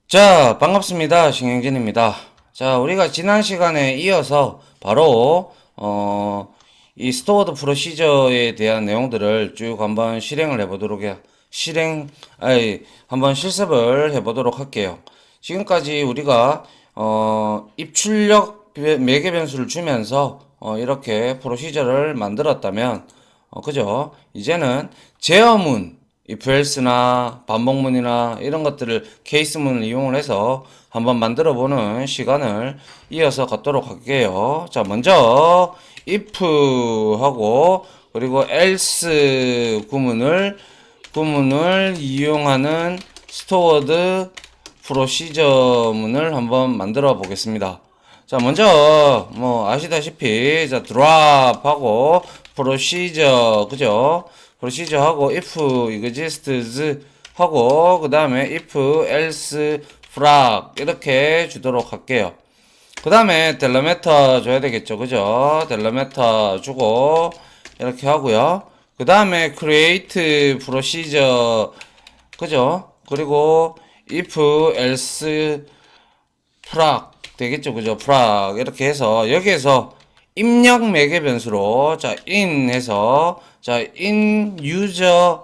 자, 반갑습니다. 신경진입니다. 자, 우리가 지난 시간에 이어서 바로 이 스토어드 프로시저에 대한 내용들을 쭉 한번 실행을 해보도록 한번 실습을 해보도록 할게요. 지금까지 우리가 입출력 매개 변수를 주면서 이렇게 프로시저를 만들었다면 그죠? 이제는 제어문 if else나 반복문이나 이런 것들을 케이스문을 이용을 해서 한번 만들어 보는 시간을 이어서 갖도록 할게요. 자, 먼저 if 하고 그리고 else 구문을 이용하는 스토어드 프로시저문을 한번 만들어 보겠습니다. 자, 먼저 뭐 아시다시피 자 drop 하고 프로시저 그죠? 프로시저 하고 if exists 하고 그 다음에 if else flag 이렇게 주도록 할게요. 그 다음에 델러메터 줘야 되겠죠, 그죠? 델러메터 주고 이렇게 하고요. 그 다음에 create procedure 그죠? 그리고 if else flag 되겠죠, 그죠? flag 이렇게 해서 여기에서 입력 매개 변수로 자 in 해서 자 in user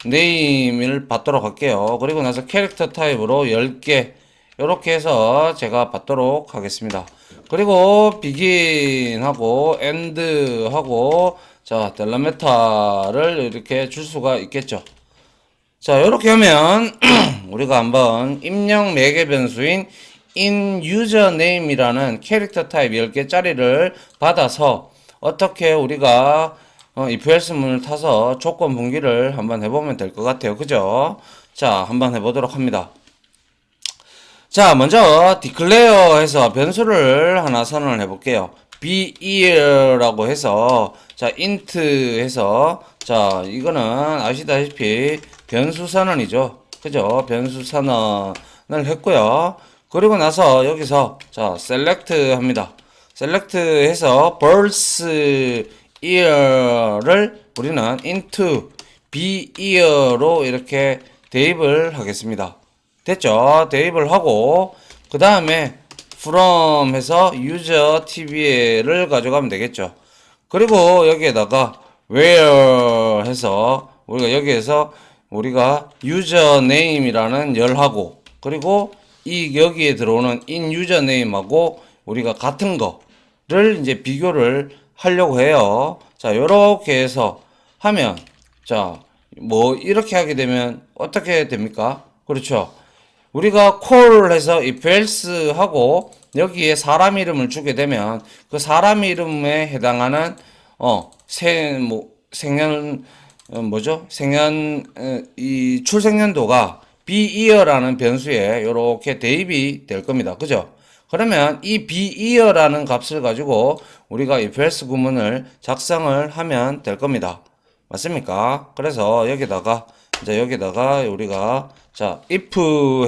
name을 받도록 할게요. 그리고 나서 캐릭터 타입으로 10개 이렇게 해서 제가 받도록 하겠습니다. 그리고 begin 하고 end 하고 자 델라메타를 이렇게 줄 수가 있겠죠. 자 이렇게 하면 우리가 한번 입력 매개 변수인 in username이라는 캐릭터 타입 10개짜리를 받아서 어떻게 우리가 if else 문을 타서 조건 분기를 한번 해보면 될 것 같아요. 그죠? 자, 한번 해보도록 합니다. 자, 먼저 declare 해서 변수를 하나 선언을 해볼게요. be year라고 해서 자, int 해서 자, 이거는 아시다시피 변수 선언이죠. 그죠? 변수 선언을 했고요. 그리고 나서 여기서 자, select 합니다. select 해서 birth year를 우리는 into be year로 이렇게 대입을 하겠습니다. 됐죠? 대입을 하고 그 다음에 from 해서 user tv를 가져가면 되겠죠. 그리고 여기에다가 where 해서 우리가 여기에서 우리가 username이라는 열하고 그리고 이 여기에 들어오는 in username하고 우리가 같은 거를 이제 비교를 하려고 해요. 자, 요렇게 해서 하면 자, 뭐 이렇게 하게 되면 어떻게 됩니까? 그렇죠. 우리가 call 해서 if else 하고 여기에 사람 이름을 주게 되면 그 사람 이름에 해당하는 생년 뭐죠? 이 출생년도가 be year라는 변수에 이렇게 대입이 될 겁니다. 그죠? 그러면 이 be year라는 값을 가지고 우리가 if else 구문을 작성을 하면 될 겁니다. 맞습니까? 그래서 여기다가 이제 여기다가 우리가 자 if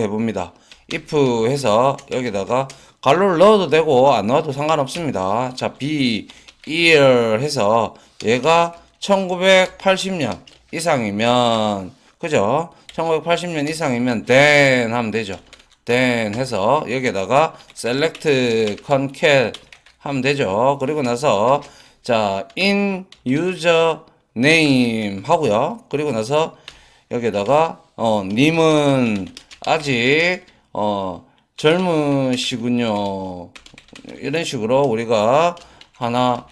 해봅니다. if 해서 여기다가 괄호를 넣어도 되고 안 넣어도 상관없습니다. 자 be year 해서 얘가 1980년 이상이면 그죠? 1980년 이상이면 then 하면 되죠. then 해서 여기에다가 select concat 하면 되죠. 그리고 나서 자 in user name 하고요. 그리고 나서 여기에다가 님은 아직 젊으시군요. 이런 식으로 우리가 하나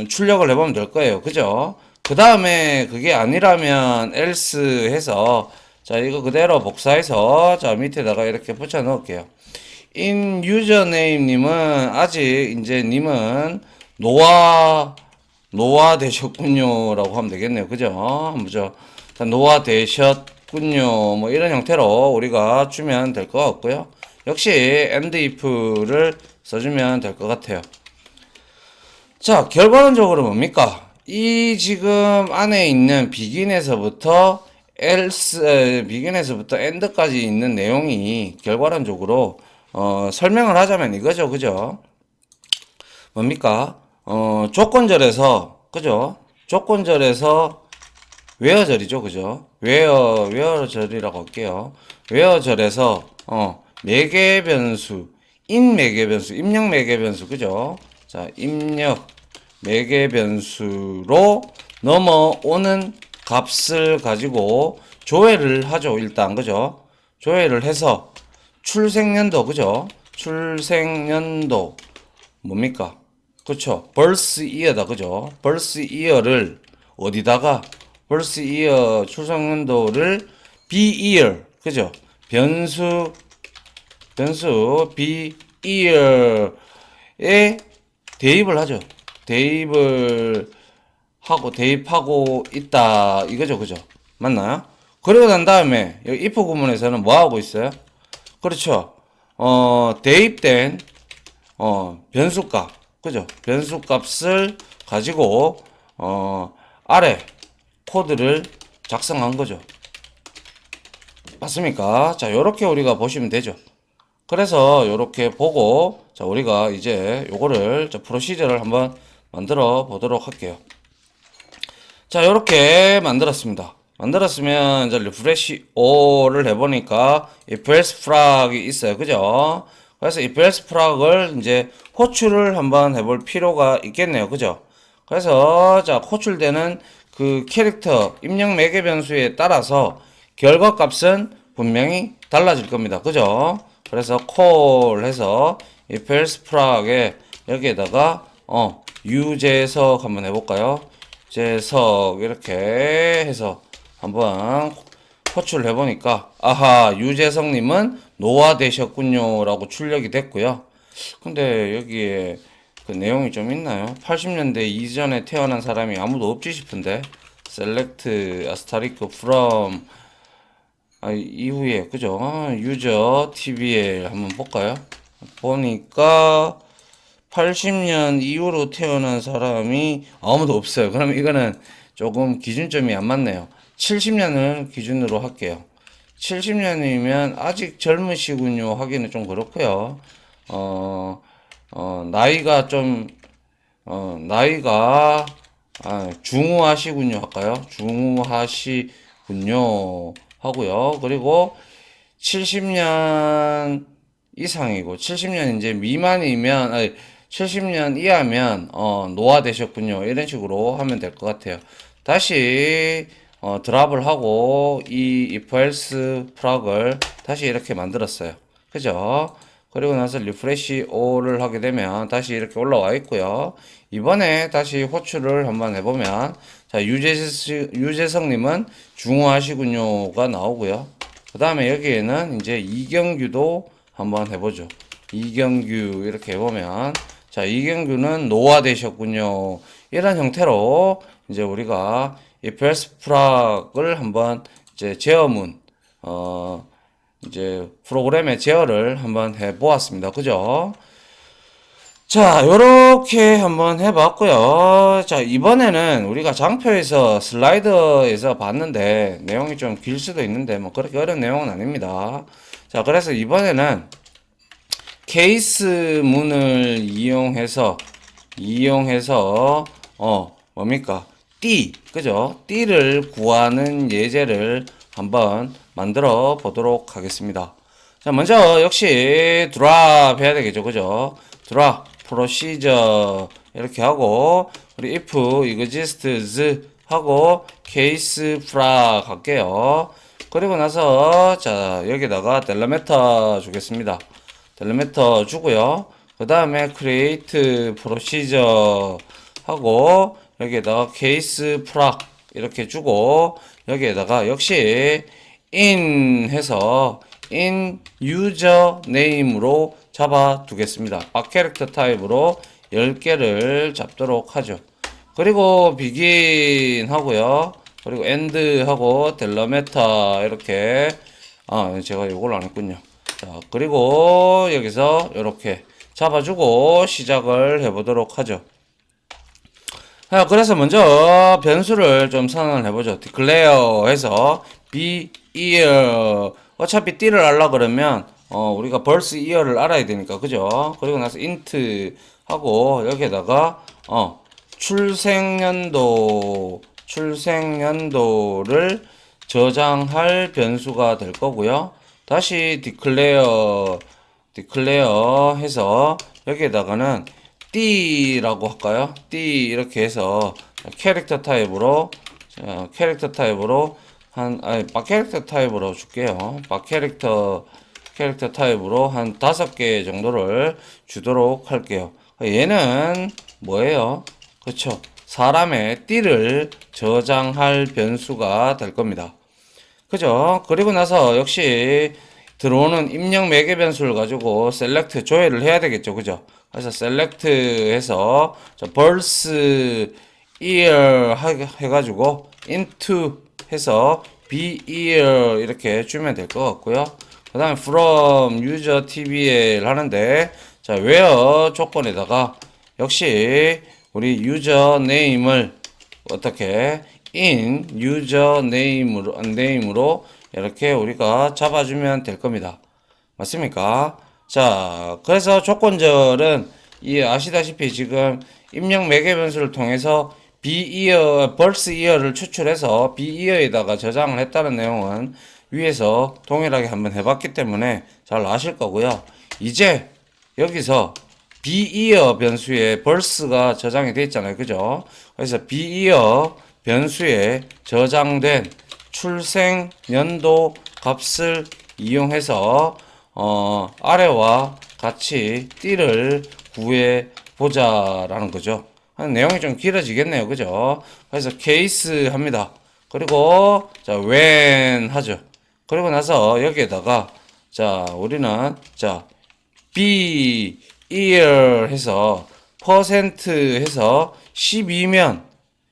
출력을 해보면 될 거예요. 그죠? 그 다음에 그게 아니라면 else 해서 자 이거 그대로 복사해서 자 밑에다가 이렇게 붙여 넣을게요. in username 님은 아직 이제 님은 노화 되셨군요 라고 하면 되겠네요. 그죠? 한번 노화 되셨군요 뭐 이런 형태로 우리가 주면 될 것 같고요. 역시 and if를 써주면 될 것 같아요. 자, 결과론적으로 뭡니까? 이 지금 안에 있는 begin에서부터 begin에서부터 end까지 있는 내용이 결과론적으로 설명을 하자면 이거죠. 그죠? 뭡니까? 조건절에서 그죠? 조건절에서 웨어절이죠. 그죠? 웨어절이라고 할게요. 웨어절에서 매개 변수, 인 매개 변수, 입력 매개 변수, 그죠? 자, 입력 매개 변수로 넘어오는 값을 가지고 조회를 하죠. 일단, 그죠? 조회를 해서 출생연도, 그죠? 출생연도 뭡니까? 그쵸? birth year다, 그죠? birth year를 어디다가 birth year 출생연도를 be year, 그죠? 변수 be year에 대입을 하죠. 대입하고 있다 이거죠, 그죠? 맞나요? 그리고 난 다음에 여기 if 구문에서는 뭐 하고 있어요? 그렇죠. 대입된 변수값, 그죠? 변수값을 가지고 아래 코드를 작성한 거죠. 맞습니까? 자, 요렇게 우리가 보시면 되죠. 그래서 요렇게 보고, 자, 우리가 이제 요거를 프로시저를 한번 만들어 보도록 할게요. 자, 요렇게 만들었습니다. 만들었으면 이제 리프레시 O를 해보니까 if else frag이 있어요. 그죠? 그래서 if else frag을 이제 호출을 한번 해볼 필요가 있겠네요. 그죠? 그래서 자, 호출되는 그 캐릭터 입력 매개 변수에 따라서 결과 값은 분명히 달라질 겁니다. 그죠? 그래서 call 해서 if else frag에 여기에다가 유재석 한번 해볼까요? 재석 이렇게 해서 한번 호출을 해보니까 아하, 유재석님은 노화되셨군요 라고 출력이 됐고요. 근데 여기에 그 내용이 좀 있나요? 80년대 이전에 태어난 사람이 아무도 없지 싶은데 select asterisk from 이후에 그죠? 유저 TBL 한번 볼까요? 보니까 80년 이후로 태어난 사람이 아무도 없어요. 그럼 이거는 조금 기준점이 안 맞네요. 70년을 기준으로 할게요. 70년이면 아직 젊으시군요 하기는 좀 그렇고요. 나이가 좀, 나이가, 중후하시군요 할까요? 중후하시군요 하고요. 그리고 70년 이상이고 70년 이제 미만이면, 아니, 70년 이하면 노화되셨군요. 이런 식으로 하면 될 것 같아요. 다시 드랍을 하고 이 if else 프락을 다시 이렇게 만들었어요. 그죠? 그리고 나서 리프레시 O를 하게 되면 다시 이렇게 올라와 있고요. 이번에 다시 호출을 한번 해보면 자, 유재석님은 중후하시군요가 나오고요. 그 다음에 여기에는 이제 이경규도 한번 해보죠. 이경규 이렇게 해보면 자, 이경규는 노화되셨군요. 이런 형태로 이제 우리가 이 벨스프락을 한번 이제 제어문 이제 프로그램의 제어를 한번 해 보았습니다. 그죠? 자, 요렇게 한번 해봤고요. 자, 이번에는 우리가 장표에서 슬라이더에서 봤는데 내용이 좀 길 수도 있는데 뭐 그렇게 어려운 내용은 아닙니다. 자, 그래서 이번에는 케이스 문을 이용해서 뭡니까? 그죠? 띠를 구하는 예제를 한번 만들어 보도록 하겠습니다. 자, 먼저 역시 드랍 해야 되겠죠. 그죠? 드랍 프로시저 이렇게 하고 우리 if exists 하고 case flag 할게요. 그리고 나서 자, 여기다가 델라메터 주겠습니다. 델리미터 주고요. 그 다음에 create procedure 하고 여기에다가 case proc 이렇게 주고 여기에다가 역시 in 해서 in user name으로 잡아 두겠습니다. 박 캐릭터 타입으로 10개를 잡도록 하죠. 그리고 begin 하고요. 그리고 end 하고 델러메타 이렇게 제가 이걸 안 했군요. 자, 그리고 여기서 이렇게 잡아주고 시작을 해보도록 하죠. 자, 그래서 먼저 변수를 좀 선언을 해보죠. declare 해서 be year. 어차피 띠를 알라 그러면 우리가 birth year를 알아야 되니까 그죠? 그리고 나서 int 하고 여기에다가 출생연도를 저장할 변수가 될 거고요. 다시 declare 해서 여기에다가는 띠라고 할까요? 띠 이렇게 해서 캐릭터 타입으로 박 캐릭터 타입으로 줄게요. 박 캐릭터 타입으로 한 5개 정도를 주도록 할게요. 얘는 뭐예요? 그렇죠. 사람의 띠를 저장할 변수가 될 겁니다. 그죠? 그리고 나서 역시 들어오는 입력 매개 변수를 가지고 셀렉트 조회를 해야 되겠죠. 그죠? 그래서 셀렉트 해서 birth year 해가지고 into 해서 be year 이렇게 주면 될 것 같고요. 그 다음에 from user tbl 하는데 자 where 조건에다가 역시 우리 유저 네임을 어떻게 in 유저 네임으로 이렇게 우리가 잡아주면 될 겁니다. 맞습니까? 자, 그래서 조건절은 이 아시다시피 지금 입력 매개 변수를 통해서 birth year를 추출해서 year에다가 저장을 했다는 내용은 위에서 동일하게 한번 해봤기 때문에 잘 아실 거고요. 이제 여기서 year 변수에 birth가 저장이 되어 있잖아요. 그죠? 그래서 year 변수에 저장된 출생 연도 값을 이용해서 아래와 같이 띠를 구해 보자라는 거죠. 내용이 좀 길어지겠네요. 그죠? 그래서 케이스 합니다. 그리고 자 when 하죠. 그리고 나서 여기에다가 자 우리는 자 be year 해서 퍼센트 해서 12면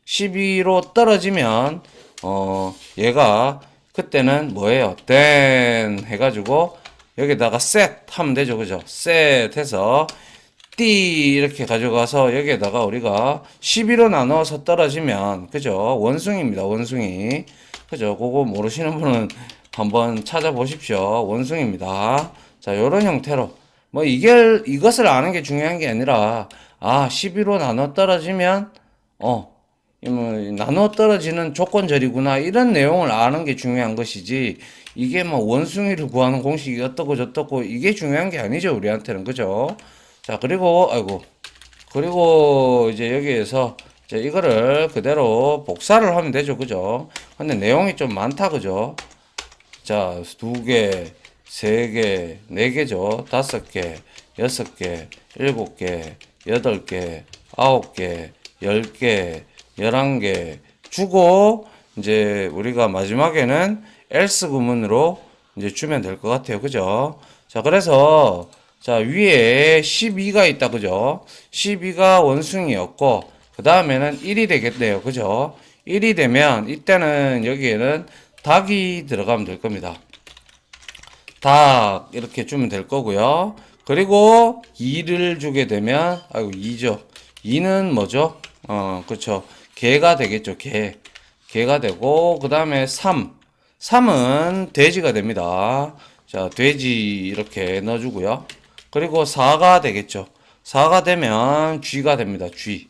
12로 떨어지면 얘가 그때는 뭐예요? then 해가지고 여기다가 set 하면 되죠. 그죠? set 해서 띠 이렇게 가져가서 여기에다가 우리가 12로 나눠서 떨어지면 그죠? 원숭이입니다. 원숭이. 그죠? 그거 모르시는 분은 한번 찾아보십시오. 원숭이입니다. 자, 요런 형태로 뭐 이것을 아는 게 중요한 게 아니라 12로 나눠 떨어지면 나눠 떨어지는 조건절이구나 이런 내용을 아는 게 중요한 것이지 이게 뭐 원숭이를 구하는 공식이 어떻고 저떻고 이게 중요한 게 아니죠 우리한테는. 그죠? 자 그리고 이제 여기에서 이제 이거를 그대로 복사를 하면 되죠. 그죠? 근데 내용이 좀 많다. 그죠? 자, 2개, 3개, 4개죠. 5개, 6개, 7개, 8개, 9개, 10개, 11개 주고 이제 우리가 마지막에는 else 구문으로 이제 주면 될 것 같아요. 그죠? 자, 그래서 자, 위에 12가 있다. 그죠? 12가 원숭이였고 그 다음에는 1이 되겠네요. 그죠? 1이 되면 이때는 여기에는 닭이 들어가면 될 겁니다. 닭 이렇게 주면 될 거고요. 그리고 2를 주게 되면 2죠. 2는 뭐죠? 그렇죠. 개가 되겠죠. 개가 되고 그 다음에 3은 돼지가 됩니다. 자, 돼지 이렇게 넣어주고요. 그리고 4가 되겠죠. 4가 되면 쥐가 됩니다. 쥐.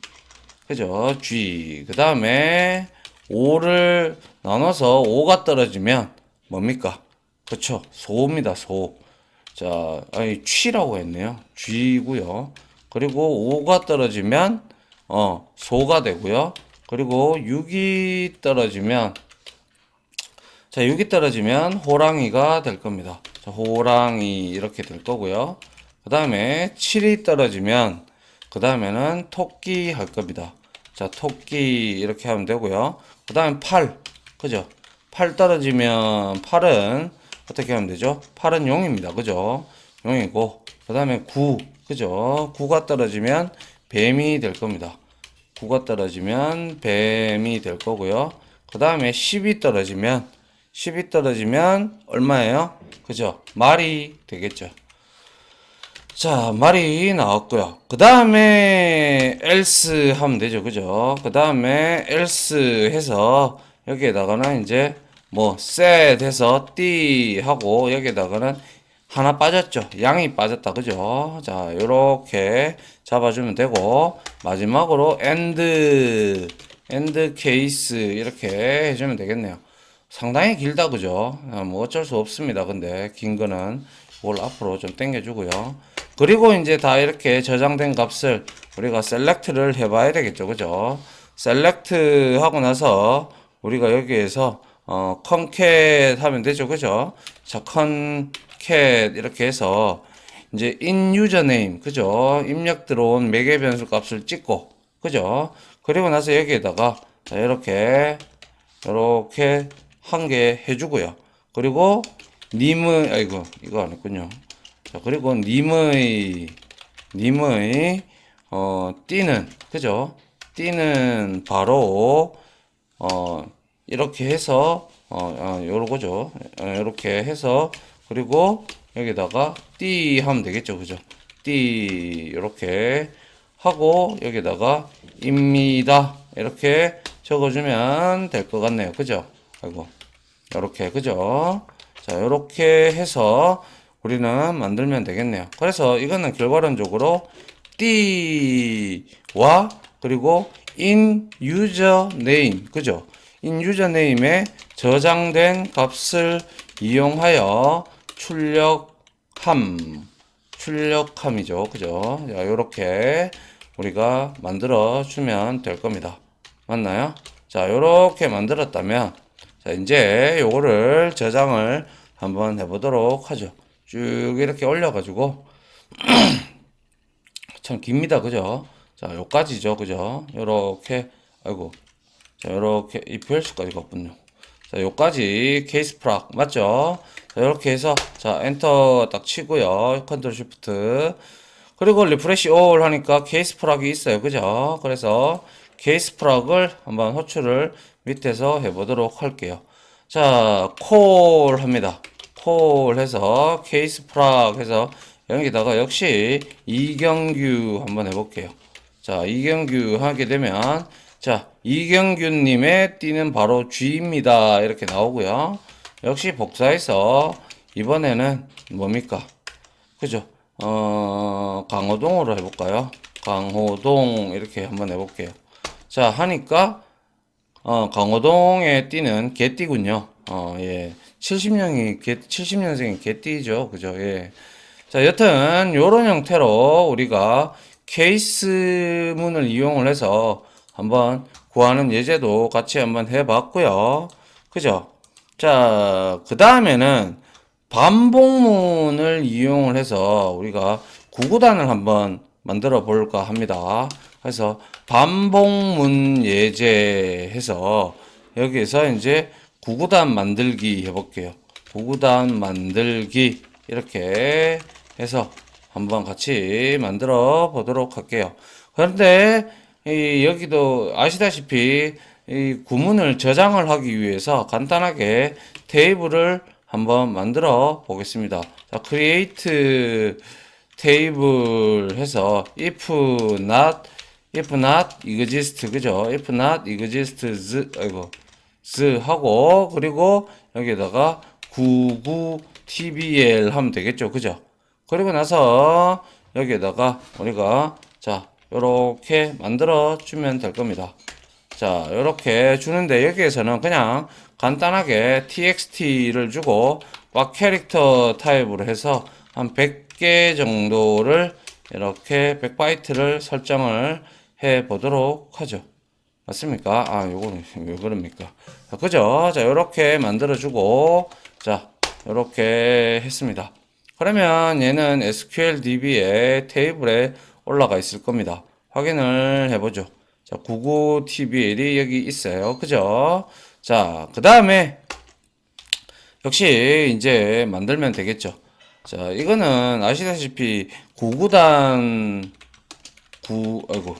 그죠? 쥐. 그 다음에 5를 나눠서 5가 떨어지면 뭡니까? 그쵸? 소입니다. 소. 자, 취라고 했네요. 쥐고요. 그리고 5가 떨어지면 소가 되고요. 그리고 6이 떨어지면 자, 6이 떨어지면 호랑이가 될 겁니다. 자, 호랑이 이렇게 될 거고요. 그 다음에 7이 떨어지면 그 다음에는 토끼 할 겁니다. 자, 토끼 이렇게 하면 되고요. 그 다음에 8, 그죠? 8 떨어지면 8은 어떻게 하면 되죠? 8은 용입니다. 그죠? 용이고 그 다음에 9, 그죠? 9가 떨어지면 뱀이 될 겁니다. 9가 떨어지면 뱀이 될 거고요. 그 다음에 10이 떨어지면 얼마예요? 그죠? 말이 되겠죠. 자, 말이 나왔고요. 그 다음에 else 하면 되죠. 그죠? 그 다음에 else 해서 여기에다가는 이제 뭐 set 해서 띠 하고 여기에다가는 하나 빠졌죠. 양이 빠졌다. 그죠? 자, 요렇게 잡아주면 되고 마지막으로 end case 이렇게 해주면 되겠네요. 상당히 길다, 그죠? 뭐 어쩔 수 없습니다. 근데 긴 거는 이걸 앞으로 좀 당겨주고요. 그리고 이제 다 이렇게 저장된 값을 우리가 셀렉트를 해봐야 되겠죠, 그죠? 셀렉트 하고 나서 우리가 여기에서 컨캣 하면 되죠, 그죠? 자, 컨캣 이렇게 해서 이제 in username, 그죠? 입력 들어온 매개 변수 값을 찍고, 그죠? 그리고 나서 여기에다가 자, 이렇게 한 개 해주고요. 그리고 님의 아이고 이거 안 했군요. 자, 그리고 님의 띠는 그죠? 띠는 바로 이렇게 해서 요거죠. 이렇게 해서 그리고 여기다가 띠 하면 되겠죠, 그죠? 띠 이렇게 하고 여기다가 입니다 이렇게 적어주면 될 것 같네요, 그죠? 아이고 이렇게 그죠? 자 이렇게 해서 우리는 만들면 되겠네요. 그래서 이거는 결과론적으로 띠와 그리고 in user name 그죠? in user name에 저장된 값을 이용하여 출력함이죠. 그죠? 자, 요렇게 우리가 만들어 주면 될 겁니다. 맞나요? 자, 요렇게 만들었다면 자, 이제 요거를 저장을 한번 해보도록 하죠. 쭉 이렇게 올려가지고 참 깁니다. 그죠? 자, 요까지죠. 그죠? 요렇게 아이고 자, 요렇게 if else까지 갔군요. 자, 요까지 케이스 프락 맞죠? 자, 요렇게 해서 자, 엔터 딱 치고요. 컨트롤 쉬프트. 그리고 리프레시 올 하니까 케이스 프락이 있어요. 그죠? 그래서 케이스 프락을 한번 호출을 밑에서 해보도록 할게요. 자, 콜 합니다. 콜 해서 케이스 프락 해서 여기다가 역시 이경규 한번 해볼게요. 자, 이경규 하게 되면 자, 이경규님의 띠는 바로 G입니다. 이렇게 나오고요. 역시 복사해서 이번에는 뭡니까? 그죠? 강호동으로 해볼까요? 강호동 이렇게 한번 해볼게요. 자, 하니까 강호동의 띠는 개띠군요. 예. 70년생이 개띠죠. 그죠? 예. 자, 여튼 요런 형태로 우리가 케이스문을 이용을 해서 한번 구하는 예제도 같이 한번 해봤고요. 그죠? 자, 그 다음에는 반복문을 이용을 해서 우리가 구구단을 한번 만들어 볼까 합니다. 그래서 반복문 예제 해서 여기에서 이제 구구단 만들기 해볼게요. 구구단 만들기 이렇게 해서 한번 같이 만들어 보도록 할게요. 그런데 여기도 아시다시피 이 구문을 저장을 하기 위해서 간단하게 테이블을 한번 만들어 보겠습니다. 자, create 테이블 해서 if not exist 그죠? if not exists 아이고 하고 그리고 여기다가 99tbl 하면 되겠죠, 그죠? 그리고 나서 여기에다가 우리가 자 요렇게 만들어 주면 될 겁니다. 자 요렇게 주는데 여기에서는 그냥 간단하게 txt를 주고 박 캐릭터 타입으로 해서 한 100개 정도를 이렇게 100바이트를 설정을 해 보도록 하죠. 맞습니까? 아, 요거는 왜 그럽니까? 자, 그죠? 자, 요렇게 만들어주고, 자, 요렇게 했습니다. 그러면 얘는 SQL DB의 테이블에 올라가 있을 겁니다. 확인을 해보죠. 자, 99TBL이 여기 있어요. 그죠? 자, 그 다음에, 역시 이제 만들면 되겠죠. 자, 이거는 아시다시피 99단, 아이고,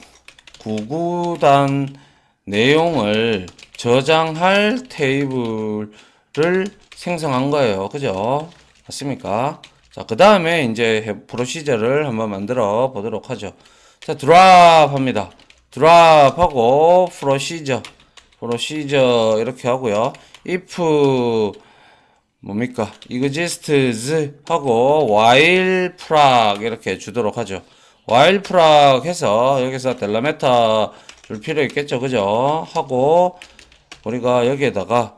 99단 내용을 저장할 테이블을 생성한 거예요. 그죠? 맞습니까? 자, 그 다음에 이제 프로시저를 한번 만들어 보도록 하죠. 자, 드랍 합니다. 드랍 하고 프로시저 이렇게 하고요. if 뭡니까? exists 하고 while 프락 이렇게 주도록 하죠. while 프락 해서 여기서 델라메타 줄 필요 있겠죠, 그죠? 하고 우리가 여기에다가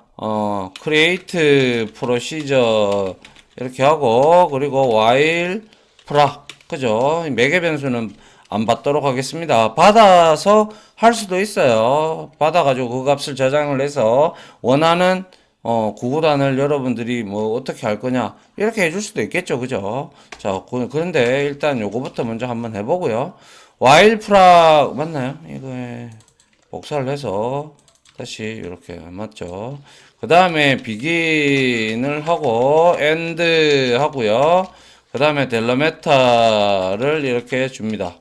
create procedure 이렇게 하고, 그리고 while 프라, 그죠? 매개 변수는 안 받도록 하겠습니다. 받아서 할 수도 있어요. 받아가지고 그 값을 저장을 해서 원하는 구구단을 여러분들이 뭐 어떻게 할 거냐 이렇게 해줄 수도 있겠죠, 그죠? 자, 그런데 일단 요거부터 먼저 한번 해보고요. while 프라 맞나요? 이거에 복사를 해서 다시 이렇게 맞죠? 그 다음에 begin을 하고 end 하고요. 그 다음에 델러메타를 이렇게 줍니다.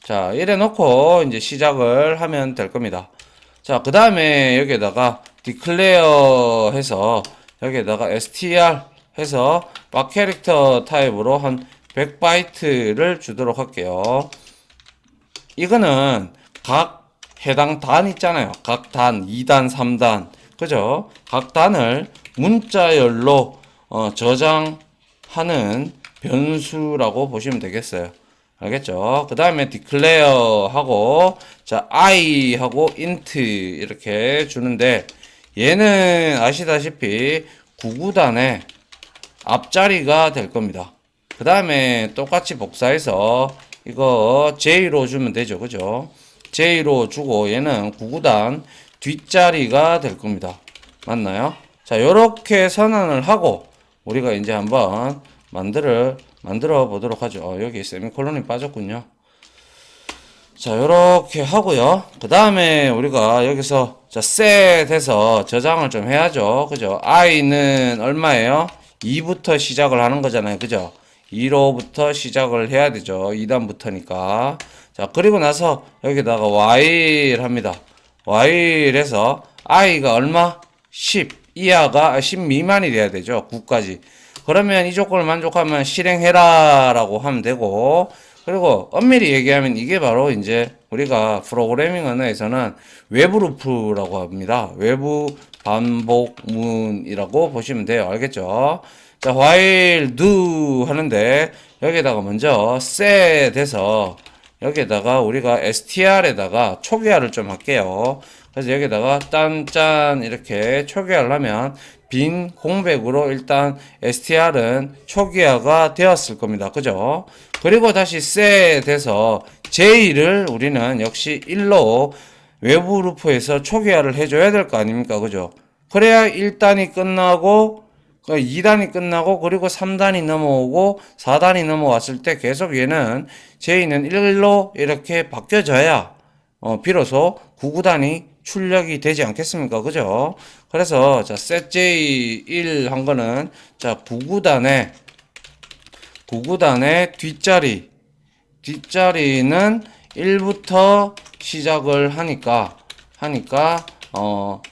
자, 이래 놓고 이제 시작을 하면 될 겁니다. 자, 그 다음에 여기에다가 declare 해서 여기에다가 str 해서 박 캐릭터 타입으로 한 100바이트를 주도록 할게요. 이거는 각 해당 단 있잖아요. 각 단, 2단, 3단. 그죠? 각 단을 문자열로 저장하는 변수라고 보시면 되겠어요. 알겠죠? 그 다음에 declare 하고, 자, I 하고 int 이렇게 주는데, 얘는 아시다시피 구구단의 앞자리가 될 겁니다. 그 다음에 똑같이 복사해서 이거 J로 주면 되죠. 그죠? J로 주고 얘는 구구단 뒷자리가 될 겁니다. 맞나요? 자, 요렇게 선언을 하고 우리가 이제 한번 만들어 보도록 하죠. 여기 세미콜론이 빠졌군요. 자, 요렇게 하고요. 그 다음에 우리가 여기서 자, set 해서 저장을 좀 해야죠. 그죠? i는 얼마예요? 2부터 시작을 하는 거잖아요. 그죠? 2로부터 시작을 해야 되죠. 2단부터니까. 자, 그리고 나서 여기다가 while 합니다. while 해서 i가 얼마? 10 이하가 10 미만이 돼야 되죠. 9까지. 그러면 이 조건을 만족하면 실행해라 라고 하면 되고, 그리고 엄밀히 얘기하면 이게 바로 이제 우리가 프로그래밍 언어에서는 외부 루프라고 합니다. 외부 반복문이라고 보시면 돼요. 알겠죠? 자, while do 하는데 여기다가 먼저 set 해서 여기에다가 우리가 str에다가 초기화를 좀 할게요. 그래서 여기다가 딴짠 이렇게 초기화를 하면 빈 공백으로 일단 str은 초기화가 되었을 겁니다. 그죠? 그리고 다시 set 해서 j를 우리는 역시 1로 외부 루프에서 초기화를 해줘야 될 거 아닙니까? 그죠? 그래야 1단이 끝나고 2단이 끝나고 그리고 3단이 넘어오고 4단이 넘어왔을 때 계속 얘는 j는 1로 이렇게 바뀌어져야 비로소 9구단이 출력이 되지 않겠습니까? 그죠? 그래서 자 set j 1 한 거는 자 9구단의 뒷자리는 1부터 시작을 하니까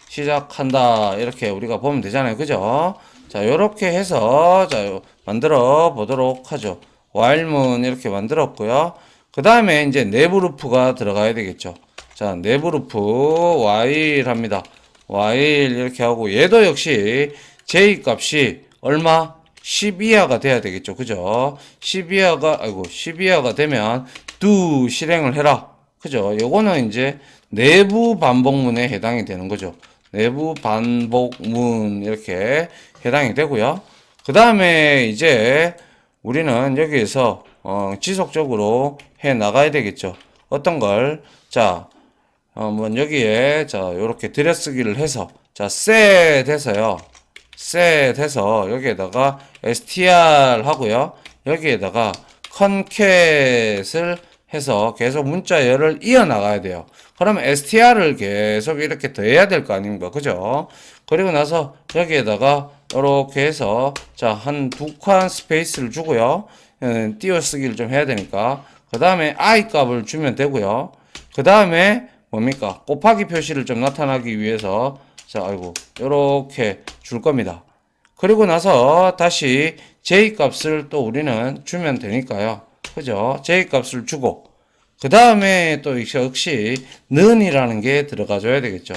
시작한다 이렇게 우리가 보면 되잖아요. 그죠? 자, 요렇게 해서 자, 만들어 보도록 하죠. while문 이렇게 만들었고요. 그 다음에 이제 내부 루프가 들어가야 되겠죠. 자, 내부 루프 while 합니다. while 이렇게 하고 얘도 역시 j 값이 얼마? 10 이하가 돼야 되겠죠. 그죠? 10 이하가 되면 do 실행을 해라. 그죠? 요거는 이제 내부 반복문에 해당이 되는 거죠. 내부 반복문 이렇게 해당이 되고요. 그 다음에 이제 우리는 여기에서 지속적으로 해 나가야 되겠죠. 어떤 걸, 자, 뭐 여기에 자 요렇게 들여쓰기를 해서 자 set 해서요. set 해서 여기에다가 str 하고요. 여기에다가 concat을 해서 계속 문자열을 이어나가야 돼요. 그러면 str을 계속 이렇게 더해야 될 거 아닙니까? 그죠? 그리고 나서 여기에다가 이렇게 해서 자, 한 두 칸 스페이스를 주고요. 띄어쓰기를 좀 해야 되니까. 그 다음에 i 값을 주면 되고요. 그 다음에 뭡니까? 곱하기 표시를 좀 나타나기 위해서 자, 아이고, 요렇게 줄 겁니다. 그리고 나서 다시 j 값을 또 우리는 주면 되니까요. 그죠? j 값을 주고 그 다음에 또 역시 는이라는 게 들어가줘야 되겠죠.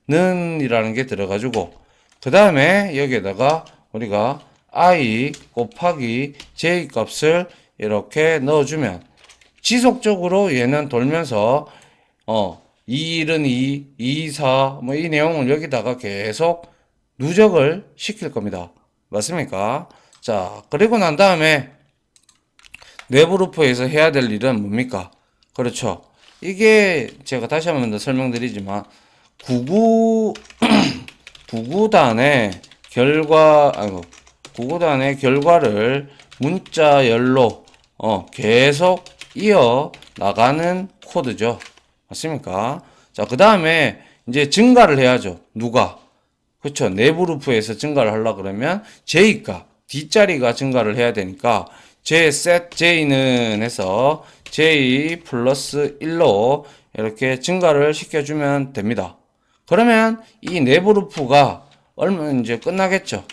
는이라는 게 들어가주고 그 다음에 여기에다가 우리가 i 곱하기 j 값을 이렇게 넣어주면 지속적으로 얘는 돌면서 2, 1은 2, 2, 4 뭐 이 내용을 여기다가 계속 누적을 시킬 겁니다. 맞습니까? 자, 그리고 난 다음에 내부 루프에서 해야 될 일은 뭡니까? 그렇죠. 이게 제가 다시 한번 더 설명드리지만 99 구구단의 구구단의 결과를 문자열로 계속 이어 나가는 코드죠. 맞습니까? 자, 그 다음에 이제 증가를 해야죠. 누가? 그렇죠. 내부 루프에서 증가를 하려고 그러면 J가 뒷자리가 증가를 해야 되니까 set J는 해서 J 플러스 1로 이렇게 증가를 시켜주면 됩니다. 그러면 이 내부 루프가 얼마 이제 끝나겠죠.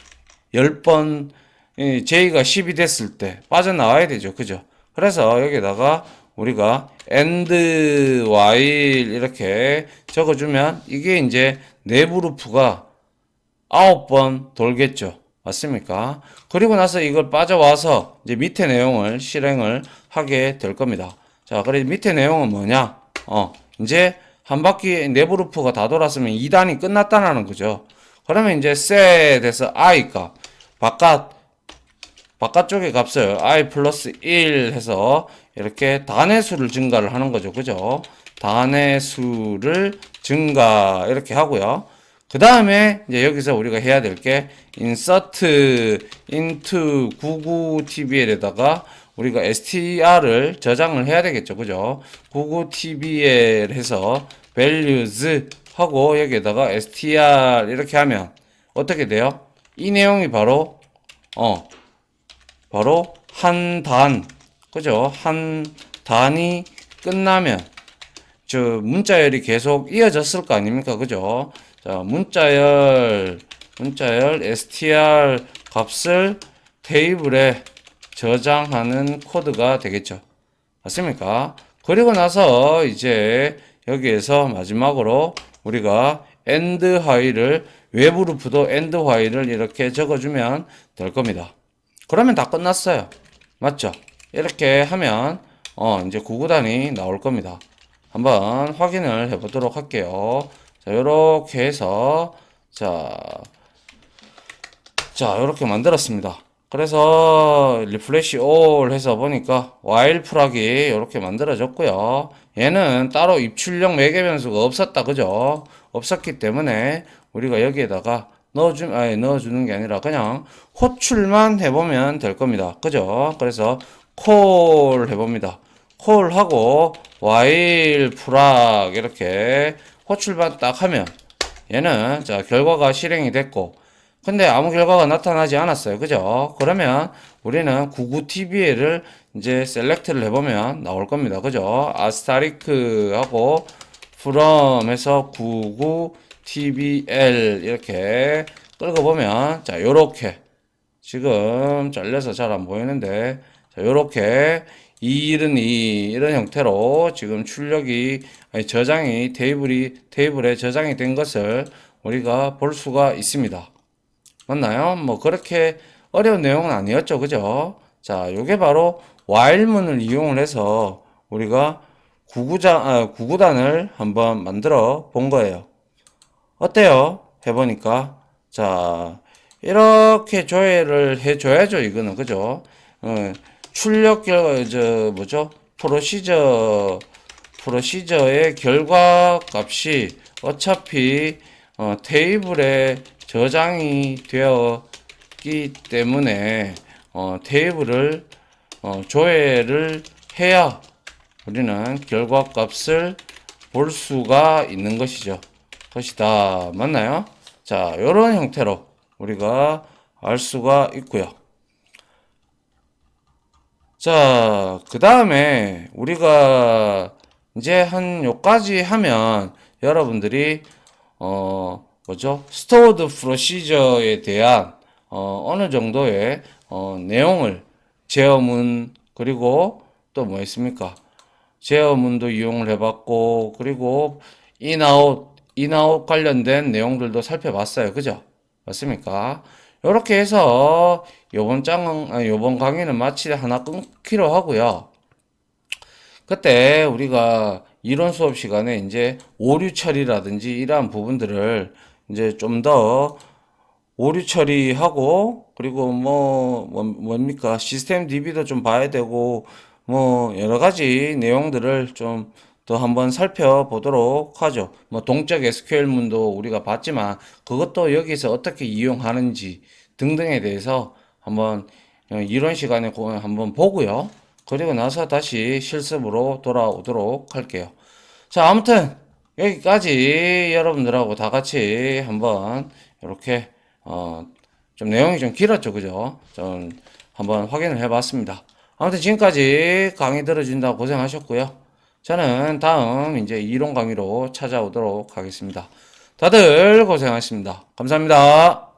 10번 J가 10이 됐을 때 빠져나와야 되죠. 그죠? 그래서 여기다가 우리가 and while 이렇게 적어주면 이게 이제 내부 루프가 9번 돌겠죠. 맞습니까? 그리고 나서 이걸 빠져와서 이제 밑에 내용을 실행을 하게 될 겁니다. 자, 그래 밑에 내용은 뭐냐? 이제 한 바퀴 내부 루프가 다 돌았으면 2단이 끝났다는 거죠. 그러면 이제 set에서 i 값 바깥쪽의 값을 i 플러스 1 해서 이렇게 단의 수를 증가를 하는 거죠. 그죠? 단의 수를 증가 이렇게 하고요. 그 다음에 이제 여기서 우리가 해야 될 게 insert into 99tbl에다가 우리가 str을 저장을 해야 되겠죠. 그죠? 99tbl 해서 values 하고 여기에다가 str 이렇게 하면 어떻게 돼요? 이 내용이 바로 한 단, 그죠? 한 단이 끝나면 저 문자열이 계속 이어졌을 거 아닙니까? 그죠? 자, 문자열 str 값을 테이블에 저장하는 코드가 되겠죠. 맞습니까? 그리고 나서 이제 여기에서 마지막으로 우리가 end while을 외부 루프도 end while을 이렇게 적어주면 될 겁니다. 그러면 다 끝났어요. 맞죠? 이렇게 하면 이제 구구단이 나올 겁니다. 한번 확인을 해 보도록 할게요. 자, 요렇게 해서 요렇게 만들었습니다. 그래서 리프레시 올 해서 보니까 while 프락이 요렇게 만들어졌고요. 얘는 따로 입출력 매개 변수가 없었다. 그죠? 없었기 때문에 우리가 여기에다가 넣어주는 게 아니라 그냥 호출만 해보면 될 겁니다. 그죠? 그래서 콜 해봅니다. 콜 하고 while 프락 이렇게 호출만 딱 하면 얘는 자 결과가 실행이 됐고 근데 아무 결과가 나타나지 않았어요. 그죠? 그러면 우리는 99tbl을 이제 셀렉트를 해보면 나올 겁니다. 그죠? 아스타리크 하고 from 해서 99tbl 이렇게 끌어보면 자 요렇게 지금 잘려서 잘 안 보이는데 자 요렇게 2일은 2 이런 형태로 지금 출력이 저장이 테이블에 저장이 된 것을 우리가 볼 수가 있습니다. 맞나요? 뭐 그렇게 어려운 내용은 아니었죠. 그죠? 자, 요게 바로 while문을 이용을 해서 우리가 구구단을 한번 만들어 본 거예요. 어때요? 해보니까 자 이렇게 조회를 해줘야죠. 이거는 그죠? 출력 결과 뭐죠? 프로시저의 결과 값이 어차피 테이블에 저장이 되었기 때문에 테이블을 조회를 해야 우리는 결과 값을 볼 수가 있는 것이다. 맞나요? 자, 이런 형태로 우리가 알 수가 있고요. 자, 그 다음에 우리가 이제 한 요까지 하면 여러분들이 뭐죠? 스토어드 프로시저에 대한 어느 정도의 내용을 제어문 그리고 또 뭐 있습니까? 제어문도 이용을 해봤고 그리고 인아웃 관련된 내용들도 살펴봤어요. 그죠? 맞습니까? 이렇게 해서 요번 강의는 마치 하나 끊기로 하고요. 그때 우리가 이론 수업 시간에 이제 오류 처리라든지 이러한 부분들을 이제 좀 더 오류 처리하고, 그리고 뭡니까? 시스템 DB도 좀 봐야 되고, 뭐, 여러 가지 내용들을 좀 더 한번 살펴보도록 하죠. 뭐, 동적 SQL문도 우리가 봤지만, 그것도 여기서 어떻게 이용하는지 등등에 대해서 한번 이론 시간에 한번 보고요. 그리고 나서 다시 실습으로 돌아오도록 할게요. 자, 아무튼 여기까지 여러분들하고 다 같이 한번 이렇게 어, 좀 내용이 좀 길었죠, 그죠? 좀 한번 확인을 해봤습니다. 아무튼 지금까지 강의 들어준다 고생하셨고요. 저는 다음 이제 이론 강의로 찾아오도록 하겠습니다. 다들 고생하셨습니다. 감사합니다.